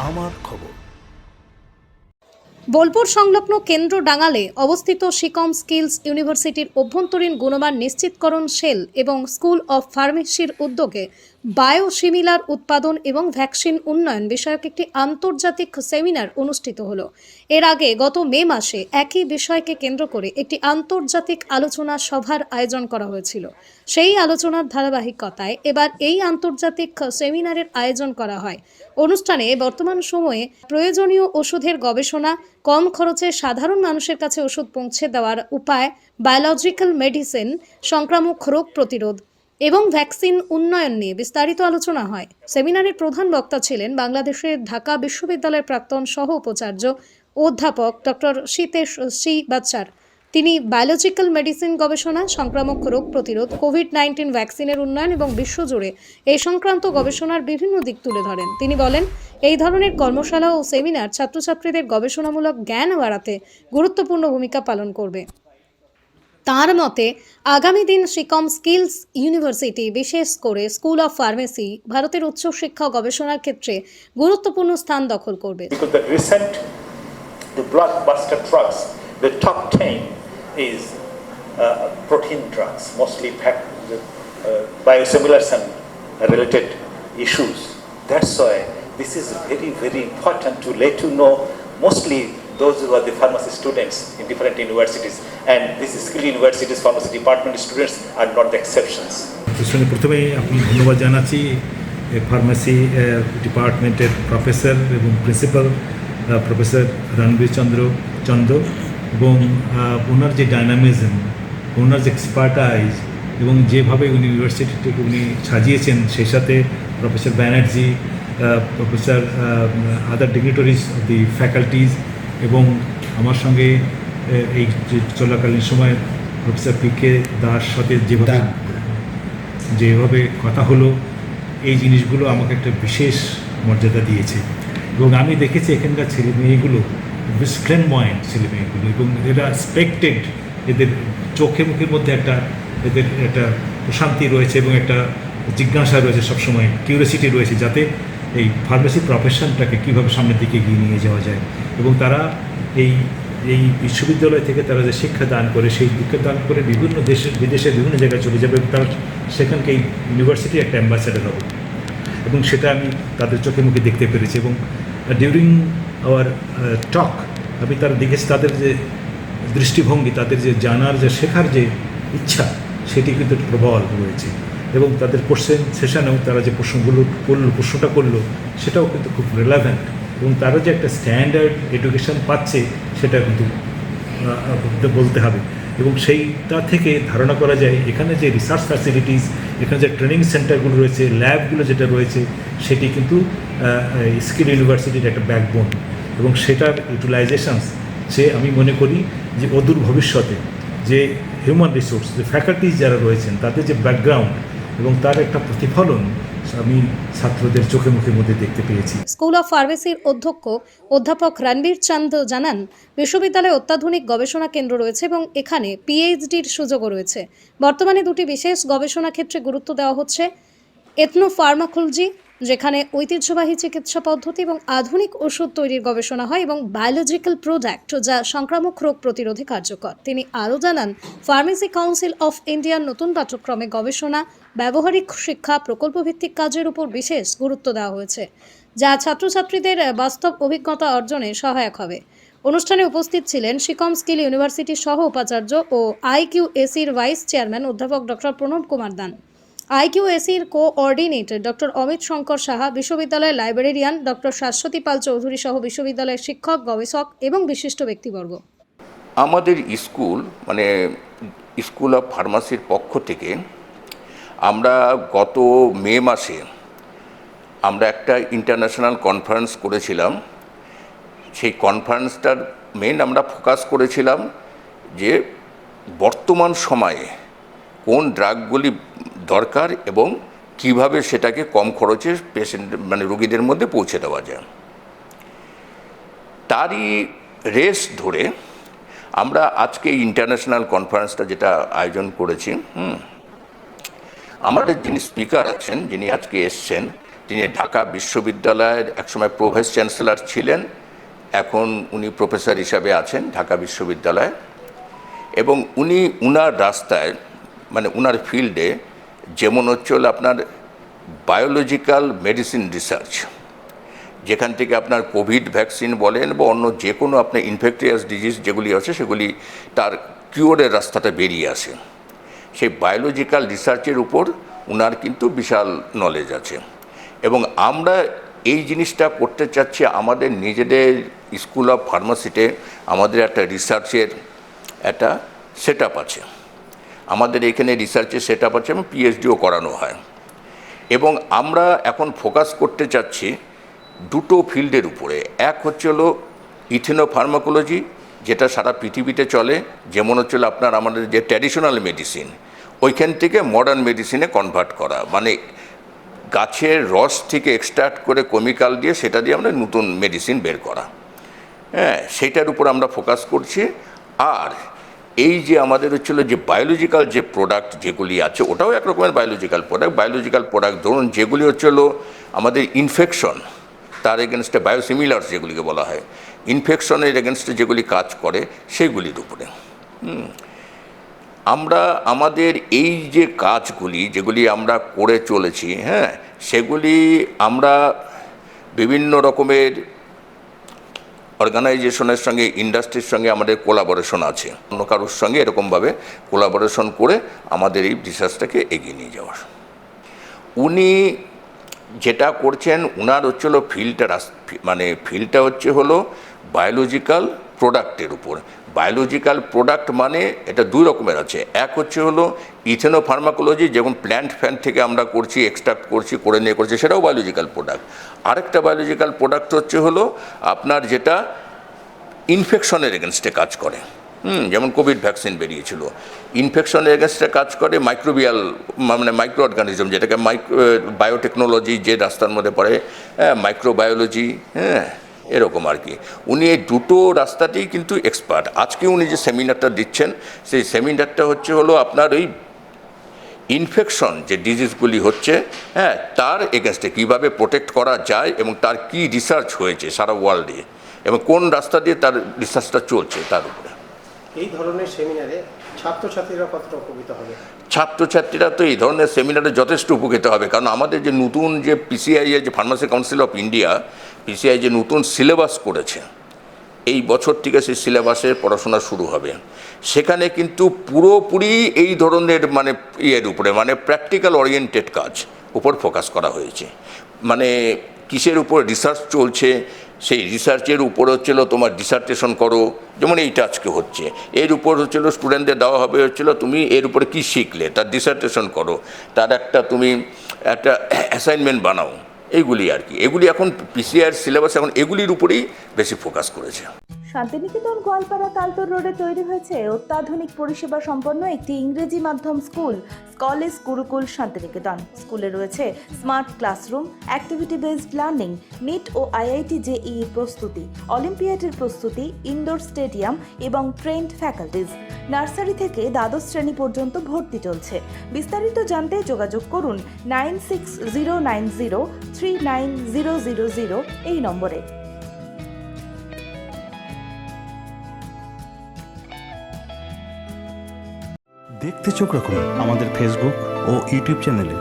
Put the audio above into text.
আমার খবর। বোলপুর সংলগ্ন কেন্দ্র ডাঙ্গালে অবস্থিত শিকম স্কিলস ইউনিভার্সিটির অভ্যন্তরীণ গুণমান নিশ্চিতকরণ সেল এবং স্কুল অফ ফার্মেসির উদ্যোগে বায়োসিমিলার উৎপাদন এবং ভ্যাকসিন উন্নয়ন বিষয়ক একটি আন্তর্জাতিক সেমিনার অনুষ্ঠিত হলো। এর আগে গত মে মাসে একই বিষয়কে কেন্দ্র করে একটি আন্তর্জাতিক আলোচনা সভার আয়োজন করা হয়েছিল। সেই আলোচনার ধারাবাহিকতায় এবার এই আন্তর্জাতিক সেমিনারের আয়োজন করা হয়। অনুষ্ঠানে বর্তমান সময়ে প্রয়োজনীয় ওষুধের গবেষণা, কম খরচে সাধারণ মানুষের কাছে ওষুধ পৌঁছে দেওয়ার উপায়, বায়োলজিক্যাল মেডিসিন, সংক্রামক রোগ প্রতিরোধ এবং ভ্যাকসিন উন্নয়ন নিয়ে বিস্তারিত আলোচনা হয়। সেমিনারের প্রধান বক্তা ছিলেন বাংলাদেশের ঢাকা বিশ্ববিদ্যালয়ের প্রাক্তন সহ উপাচার্য অধ্যাপক ডক্টর শীতেশ শ্রী বাচ্চার। তিনি বায়োলজিক্যাল মেডিসিন গবেষণা, সংক্রামক রোগ প্রতিরোধ, কোভিড-19 ভ্যাকসিনের উন্নয়ন এবং বিশ্বজুড়ে এই সংক্রান্ত গবেষণার বিভিন্ন দিক তুলে ধরেন। তিনি বলেন, এই ধরনের কর্মশালা ও সেমিনার ছাত্রছাত্রীদের গবেষণামূলক জ্ঞান বাড়াতে গুরুত্বপূর্ণ ভূমিকা পালন করবে। তার মতে আগামী দিন শিকম স্কিলস ইউনিভার্সিটি, বিশেষ করে স্কুল অফ ফার্মেসি, ভারতের উচ্চশিক্ষা ও গবেষণার ক্ষেত্রে গুরুত্বপূর্ণ স্থান দখল করবে। The blockbuster drugs, the top 10 is protein drugs, mostly biosimilars and related issues. That's why this is very, very important to let you know, mostly those who are the pharmacy students in different universities, and these skill universities, pharmacy department students are not the exceptions. প্রথমে আপনি ধন্যবাদ জানাচ্ছি pharmacy ডিপার্টমেন্টের professor এবং principal professor Ranbir চন্দ্র এবং ওনার যে dynamism, ওনার যে expertise এবং যেভাবে ইউনিভার্সিটিটাকে উনি সাজিয়েছেন, সেই সাথে professor Banerjee, professor other dignitaries of the faculties এবং আমার সঙ্গে এই চলাকালীন সময় প্রফেসর পি.কে. দাস সাথে যেভাবে কথা হলো, এই জিনিসগুলো আমাকে একটা বিশেষ মর্যাদা দিয়েছে। এবং আমি দেখেছি এখানকার ছেলে মেয়েগুলো ফ্লেমবয়েন্ট ছেলে মেয়েগুলো, এবং এরা স্পেক্টেড, এদের চোখে মুখের মধ্যে এদের একটা প্রশান্তি রয়েছে এবং একটা জিজ্ঞাসা রয়েছে, সবসময় কিউরিয়াসিটি রয়েছে, যাতে এই ফার্মেসি প্রফেশনটাকে কীভাবে সামনের দিকে এগিয়ে নিয়ে যাওয়া যায়। এবং তারা এই বিশ্ববিদ্যালয় থেকে তারা যে শিক্ষা দান করে, সেই শিক্ষা দান করে বিভিন্ন বিদেশের বিভিন্ন জায়গায় চলে যাবে, এবং তারা সেখানকে এই ইউনিভার্সিটির একটা অ্যাম্বাসেডার হবে, এবং সেটা আমি তাদের চোখে মুখে দেখতে পেরেছি। এবং ডিউরিং আওয়ার টক আমি তারা দেখেছি, তাদের যে দৃষ্টিভঙ্গি, তাদের যে জানার, যে শেখার যে ইচ্ছা, সেটি কিন্তু প্রবল রয়েছে। এবং তাদের কোশ্চেন সেশনেও তারা যে প্রশ্নটা করলো সেটাও কিন্তু খুব রিলেভেন্ট, এবং তারা যে একটা স্ট্যান্ডার্ড এডুকেশন পাচ্ছে সেটা কিন্তু বলতে হবে। এবং সেইটা থেকে ধারণা করা যায় এখানে যে রিসার্চ ফ্যাসিলিটিস, এখানে যে ট্রেনিং সেন্টারগুলো রয়েছে, ল্যাবগুলো যেটা রয়েছে, সেটি কিন্তু স্কিল ইউনিভার্সিটির একটা ব্যাকবোন, এবং সেটার ইউটিলাইজেশনস আমি মনে করি যে অদূর ভবিষ্যতে যে হিউম্যান রিসোর্স, যে ফ্যাকাল্টিজ যারা রয়েছেন, তাদের যে ব্যাকগ্রাউন্ড এবং তার একটা প্রতিফলন আমি ছাত্রদের চোখে মুখের মধ্যে দেখতে পেয়েছি। স্কুল অফ ফার্মেসির অধ্যক্ষ অধ্যাপক রণবীর চন্দ্র জানান, বিশ্ববিদ্যালয়ে অত্যাধুনিক গবেষণা কেন্দ্র রয়েছে এবং এখানে পিএইচডির সুযোগও রয়েছে। বর্তমানে দুটি বিশেষ গবেষণা ক্ষেত্রে গুরুত্ব দেওয়া হচ্ছে: এথনোফার্মাকোলজি, যেখানে ঐতিহ্যবাহী চিকিৎসা পদ্ধতি এবং আধুনিক ওষুধ তৈরির গবেষণা হয়, এবং বায়োলজিক্যাল প্রোডাক্ট, যা সংক্রামক রোগ প্রতিরোধে কার্যকর। তিনি আরও জানান, ফার্মেসি কাউন্সিল অফ ইন্ডিয়ার নতুন পাঠ্যক্রমে গবেষণা, ব্যবহারিক শিক্ষা, প্রকল্পভিত্তিক কাজের উপর বিশেষ গুরুত্ব দেওয়া হয়েছে, যা ছাত্রছাত্রীদের বাস্তব অভিজ্ঞতা অর্জনে সহায়ক হবে। অনুষ্ঠানে উপস্থিত ছিলেন শিকম স্কিল ইউনিভার্সিটির সহ উপাচার্য ও আইকিউএসির ভাইস চেয়ারম্যান অধ্যাপক ডক্টর প্রণব কুমার দান, আইকিউএসির কোঅর্ডিনেটর ডক্টর অমিত শঙ্কর সাহা, বিশ্ববিদ্যালয়ের লাইব্রেরিয়ান ডক্টর শাশ্বতী পাল চৌধুরী সহ বিশ্ববিদ্যালয়ের শিক্ষক, গবেষক এবং বিশিষ্ট ব্যক্তিবর্গ। আমাদের স্কুল অফ ফার্মাসির পক্ষ থেকে আমরা গত মে মাসে আমরা একটা ইন্টারন্যাশনাল কনফারেন্স করেছিলাম। সেই কনফারেন্সটার আমরা ফোকাস করেছিলাম যে বর্তমান সময়ে কোন ড্রাগগুলি দরকার এবং কিভাবে সেটাকে কম খরচে রোগীদের মধ্যে পৌঁছে দেওয়া যায়। তারই রেস ধরে আমরা আজকে ইন্টারন্যাশনাল কনফারেন্সটা যেটা আয়োজন করেছি, আমাদের যিনি স্পিকার আছেন, যিনি আজকে এসছেন, তিনি ঢাকা বিশ্ববিদ্যালয়ের একসময় প্রো ভাইস চ্যান্সেলর ছিলেন, এখন উনি প্রফেসর হিসাবে আছেন ঢাকা বিশ্ববিদ্যালয়ে। এবং উনি উনার রাস্তায় মানে উনার ফিল্ডে যেমন হচ্ছে হলো আপনার বায়োলজিক্যাল মেডিসিন রিসার্চ, যেখান থেকে আপনার কোভিড ভ্যাকসিন বলেন বা অন্য যে কোনো আপনার ইনফেকটিয়াস ডিজিজ যেগুলি আছে সেগুলি তার কিওরের রাস্তাটা বেরিয়ে আসে। সেই বায়োলজিক্যাল রিসার্চের উপর উনার কিন্তু বিশাল নলেজ আছে। এবং আমরা এই জিনিসটা করতে চাচ্ছি আমাদের নিজেদের স্কুল অফ ফার্মাসিতে। আমাদের একটা রিসার্চের একটা সেট আপ আছে, আমাদের এখানে রিসার্চের সেট আপ আছে এবং পিএইচডিও করানো হয়। এবং আমরা এখন ফোকাস করতে চাচ্ছি দুটো ফিল্ডের উপরে। এক হচ্ছে হলো ইথেনোফার্মাকোলজি, যেটা সারা পৃথিবীতে চলে, যেমন হচ্ছে আপনার আমাদের যে ট্র্যাডিশনাল মেডিসিন ওইখান থেকে মডার্ন মেডিসিনে কনভার্ট করা, মানে গাছের রস থেকে এক্সট্রাক্ট করে কেমিক্যাল দিয়ে সেটা দিয়ে আমরা নতুন মেডিসিন বের করা। হ্যাঁ, সেইটার উপর আমরা ফোকাস করছি। আর এই যে আমাদের হচ্ছিল যে বায়োলজিক্যাল যে প্রোডাক্ট যেগুলি আছে ওটাও এক রকমের বায়োলজিক্যাল প্রোডাক্ট ধরুন যেগুলি হচ্ছিল আমাদের ইনফেকশন, তার এগেনস্টে বায়োসিমিলার্স যেগুলিকে বলা হয়, ইনফেকশনের এগেনস্টে যেগুলি কাজ করে সেগুলির উপরে আমরা আমাদের এই যে কাজগুলি যেগুলি আমরা করে চলেছি, হ্যাঁ, সেগুলি আমরা বিভিন্ন রকমের অর্গানাইজেশনের সঙ্গে, ইন্ডাস্ট্রির সঙ্গে আমাদের কোলাবোরেশন আছে। অন্য কারোর সঙ্গে এরকমভাবে কোলাবোরেশন করে আমাদের এই রিসার্চটাকে এগিয়ে নিয়ে যাওয়ার। উনি যেটা করছেন উনার হচ্ছিল ফিল্ডটা হচ্ছে হলো বায়োলজিক্যাল প্রোডাক্টের উপর। বায়োলজিক্যাল প্রোডাক্ট মানে এটা দুই রকমের আছে। এক হচ্ছে হলো ইথেনোফার্মাকোলজি, যেমন প্ল্যান্ট ফ্যান থেকে আমরা করছি, এক্সট্রাক্ট করছি, করে নিয়ে করছি, সেটাও বায়োলজিক্যাল প্রোডাক্ট। আরেকটা বায়োলজিক্যাল প্রোডাক্ট হচ্ছে হলো আপনার যেটা ইনফেকশনের এগেনস্টে কাজ করে, যেমন কোভিড ভ্যাকসিন বেরিয়েছিল, ইনফেকশনের এগেনস্টে কাজ করে মাইক্রোবিয়াল মানে মাইক্রো অর্গানিজম, যেটাকে বায়োটেকনোলজি যে রাস্তার মধ্যে পড়ে, মাইক্রোবায়োলজি, হ্যাঁ, এরকম আর কি। উনি এই দুটো রাস্তাতেই কিন্তু এক্সপার্ট। আজকে উনি যে সেমিনারটা দিচ্ছেন সেই সেমিনারটা হচ্ছে হলো আপনার ওই ইনফেকশন যে ডিজিজগুলি হচ্ছে, হ্যাঁ, তার এগেনস্টে কীভাবে প্রোটেক্ট করা যায় এবং তার কি রিসার্চ হয়েছে সারা ওয়ার্ল্ডে এবং কোন রাস্তা দিয়ে তার রিসার্চটা চলছে তার উপরে। এই ধরনের সেমিনারে ছাত্রছাত্রীরা কতটা উপকৃত হবে? ছাত্রছাত্রীরা তো এই ধরনের সেমিনারে যথেষ্ট উপকৃত হবে, কারণ আমাদের যে নতুন যে পিসিআই যে pharmacy council of India, PCI যে নতুন সিলেবাস করেছে, এই বছর থেকে সেই সিলেবাসের পড়াশোনা শুরু হবে। সেখানে কিন্তু পুরোপুরি এই ধরনের মানে উপরে মানে প্র্যাকটিক্যাল ওরিয়েন্টেড কাজ উপর ফোকাস করা হয়েছে। মানে কিসের উপর রিসার্চ চলছে, সেই রিসার্চের উপর হচ্ছিল তোমার ডিসার্টেশন করো, যেমন এইটা আজকে হচ্ছে, এর উপর হচ্ছিল স্টুডেন্টদের দেওয়া হবে হচ্ছিল তুমি এর উপরে কী শিখলে তার ডিসার্টেশন করো, তার তুমি একটা অ্যাসাইনমেন্ট বানাও, এইগুলি আর কি। এগুলি এখন পিসিআর সিলেবাস এখন এগুলির উপরেই বেশি ফোকাস করেছে। শান্তিনিকেতন গোয়ালপাড়া তালতর রোডে তৈরি হয়েছে অত্যাধুনিক পরিষেবা সম্পন্ন একটি ইংরেজি মাধ্যম স্কুল, কলেজ গুরুকুল শান্তিনিকেতন। স্কুলে রয়েছে smart classroom, activity based learning, NEET ও আইআইটি জেইই প্রস্তুতি, অলিম্পিয়াডের প্রস্তুতি, ইনডোর স্টেডিয়াম এবং ট্রেন্ড ফ্যাকাল্টিজ। নার্সারি থেকে দ্বাদশ শ্রেণী পর্যন্ত ভর্তি চলছে। বিস্তারিত জানতে যোগাযোগ করুন 9609039000 এই নম্বরে। দেখতে চোখ রাখুন আমাদের ফেসবুক ও ইউটিউব চ্যানেলে।